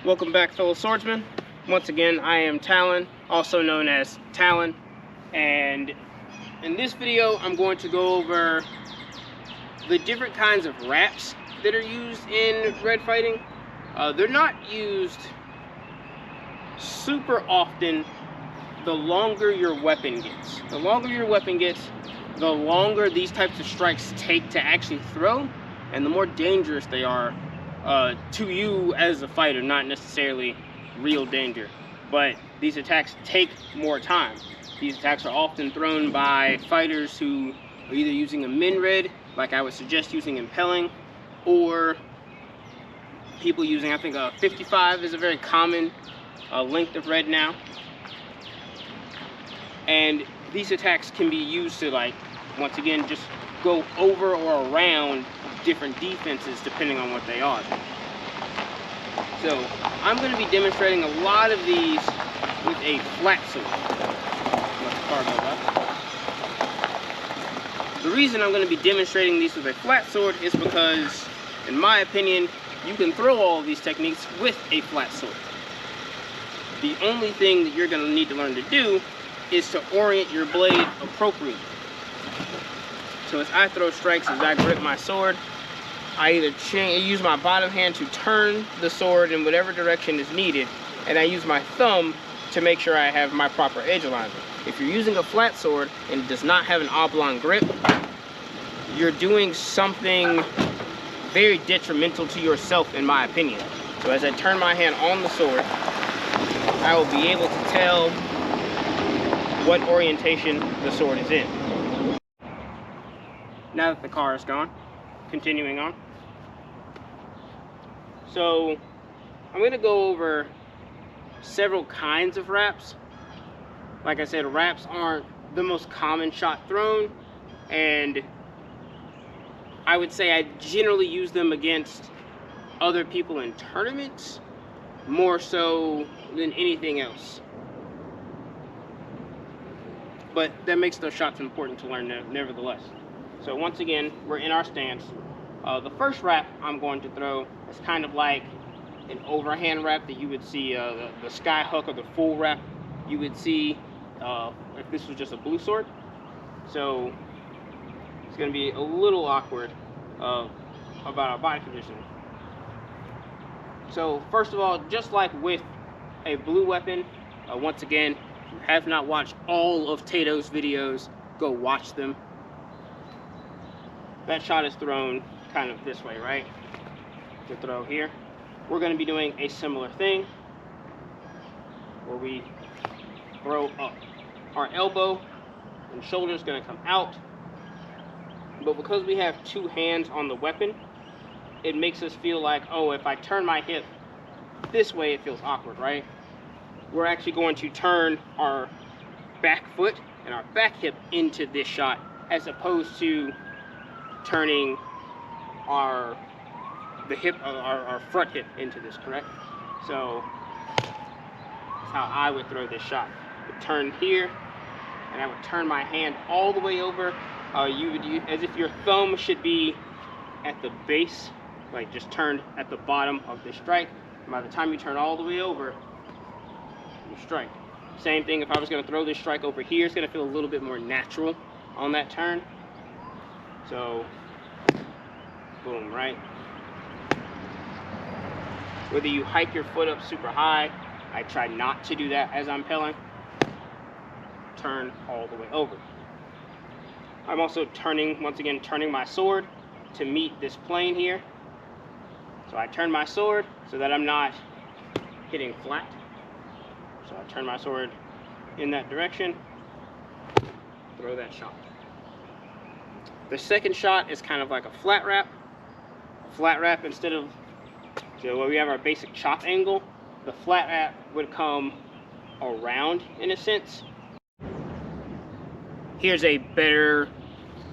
Welcome back, fellow swordsmen. Once again, I am Talon, also known as Talon, and in this video I'm going to go over the different kinds of wraps that are used in red fighting. They're not used super often. The longer your weapon gets, the longer these types of strikes take to actually throw, and the more dangerous they are to you as a fighter. Not necessarily real danger, but these attacks take more time. These attacks are often thrown by fighters who are either using a min red, like I would suggest using in Pelling, or people using, I think 55 is a very common length of red now. And these attacks can be used to, like, once again, just go over or around different defenses depending on what they are. So I'm going to be demonstrating a lot of these with a flat sword. Let the car go by. The reason I'm going to be demonstrating these with a flat sword is because, in my opinion, you can throw all of these techniques with a flat sword. The only thing that you're going to need to learn to do is to orient your blade appropriately. So as I throw strikes, as I grip my sword, I either use my bottom hand to turn the sword in whatever direction is needed, and I use my thumb to make sure I have my proper edge alignment. If you're using a flat sword and it does not have an oblong grip, you're doing something very detrimental to yourself, in my opinion. So as I turn my hand on the sword, I will be able to tell what orientation the sword is in. Now that the car is gone, continuing on. So I'm going to go over several kinds of wraps. Like I said, wraps aren't the most common shot thrown, and I would say I generally use them against other people in tournaments more so than anything else. But that makes those shots important to learn nevertheless. So once again, we're in our stance. The first wrap I'm going to throw is kind of like an overhand wrap that you would see, the sky hook or the full wrap you would see if this was just a blue sword. So it's going to be a little awkward about our body position. So first of all, just like with a blue weapon, once again, if you have not watched all of Tato's videos, go watch them. That shot is thrown kind of this way, right? To throw here. We're going to be doing a similar thing where we throw up. Our elbow and shoulder is going to come out, but because we have two hands on the weapon, it makes us feel like, oh, if I turn my hip this way, it feels awkward, right? We're actually going to turn our back foot and our back hip into this shot, as opposed to turning our front hip into this, correct? So that's how I would throw this shot. I would turn here, and I would turn my hand all the way over. You would use as if your thumb should be at the base, like just turned at the bottom of the strike. And by the time you turn all the way over, you strike. Same thing if I was going to throw this strike over here, it's going to feel a little bit more natural on that turn. So, boom, right? Whether you hike your foot up super high, I try not to do that as I'm pelling. Turn all the way over. I'm also turning, once again, turning my sword to meet this plane here. So I turn my sword so that I'm not hitting flat. So I turn my sword in that direction, throw that shot. The second shot is kind of like a flat wrap. Flat wrap, instead of, so where we have our basic chop angle, the flat wrap would come around in a sense. Here's a better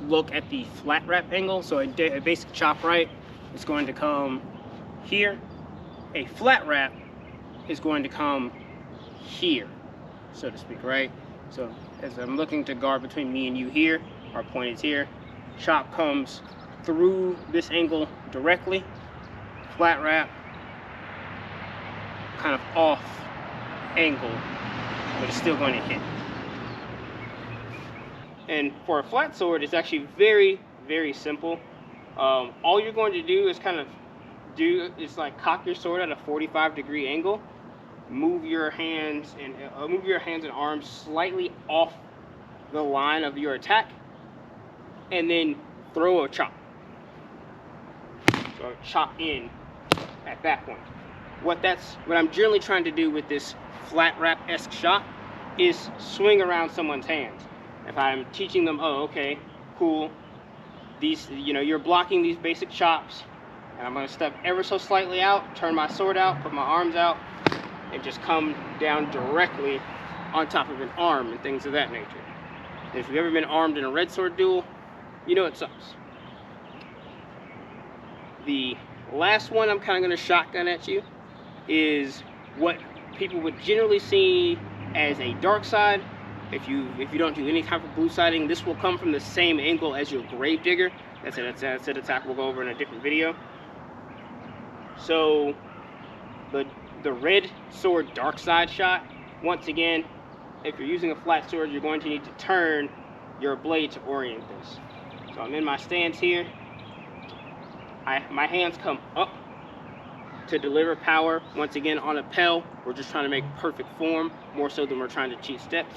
look at the flat wrap angle. So a basic chop right is going to come here. A flat wrap is going to come here, so to speak, right? So as I'm looking to guard between me and you here, our point is here. Chop comes through this angle directly. Flat wrap kind of off angle, but it's still going to hit. And for a flat sword, it's actually very, very simple. All you're going to do is like cock your sword at a 45-degree angle, move your hands and arms slightly off the line of your attack, and then throw a chop. So chop in at that point. What I'm generally trying to do with this flat wrap-esque shot is swing around someone's hands. If I'm teaching them, oh, okay, cool, these, you're blocking these basic chops, and I'm going to step ever so slightly out, turn my sword out, put my arms out, and just come down directly on top of an arm and things of that nature. And if you've ever been armed in a red sword duel, you know it sucks. The last one I'm kind of going to shotgun at you is what people would generally see as a dark side. If you don't do any type of blue siding, this will come from the same angle as your grave digger. That's an attack we'll go over in a different video. So the red sword dark side shot, once again, if you're using a flat sword, you're going to need to turn your blade to orient this. So I'm in my stance here. My hands come up to deliver power. Once again, on a Pell, we're just trying to make perfect form, more so than we're trying to cheat steps.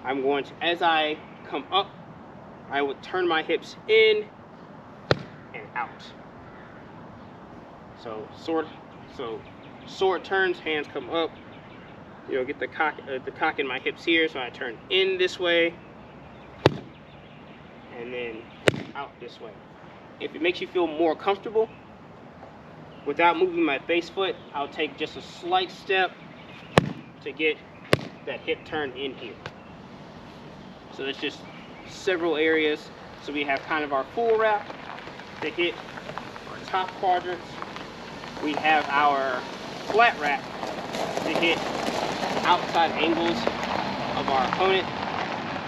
I'm going to, as I come up, I would turn my hips in and out. So sword turns, hands come up. Get the cock in my hips here, so I turn in this way, and then out this way. If it makes you feel more comfortable, without moving my base foot, I'll take just a slight step to get that hip turn in here. So that's just several areas. So we have kind of our full wrap to hit our top quadrants. We have our flat wrap to hit outside angles of our opponent.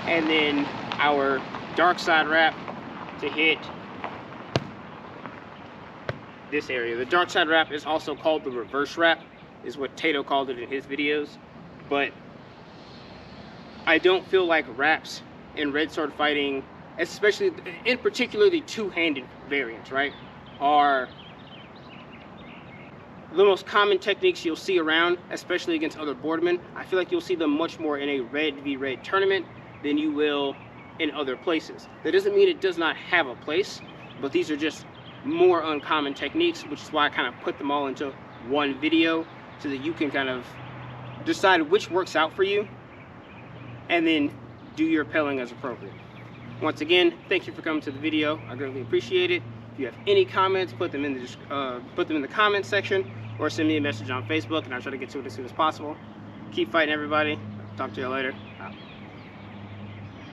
And then our dark side wrap to hit this area. The dark side wrap is also called the reverse wrap, is what Tato called it in his videos. But I don't feel like wraps in red sword fighting, especially in particular the two-handed variants, right, are the most common techniques you'll see around, especially against other boardmen. I feel like you'll see them much more in a red v red tournament than you will in other places. That doesn't mean it does not have a place, but these are just more uncommon techniques, which is why I kind of put them all into one video so that you can kind of decide which works out for you and then do your pelling as appropriate. Once again, thank you for coming to the video. I greatly appreciate it. If you have any comments, put them in the comments section, or send me a message on Facebook, and I'll try to get to it as soon as possible. Keep fighting, everybody. Talk to you later.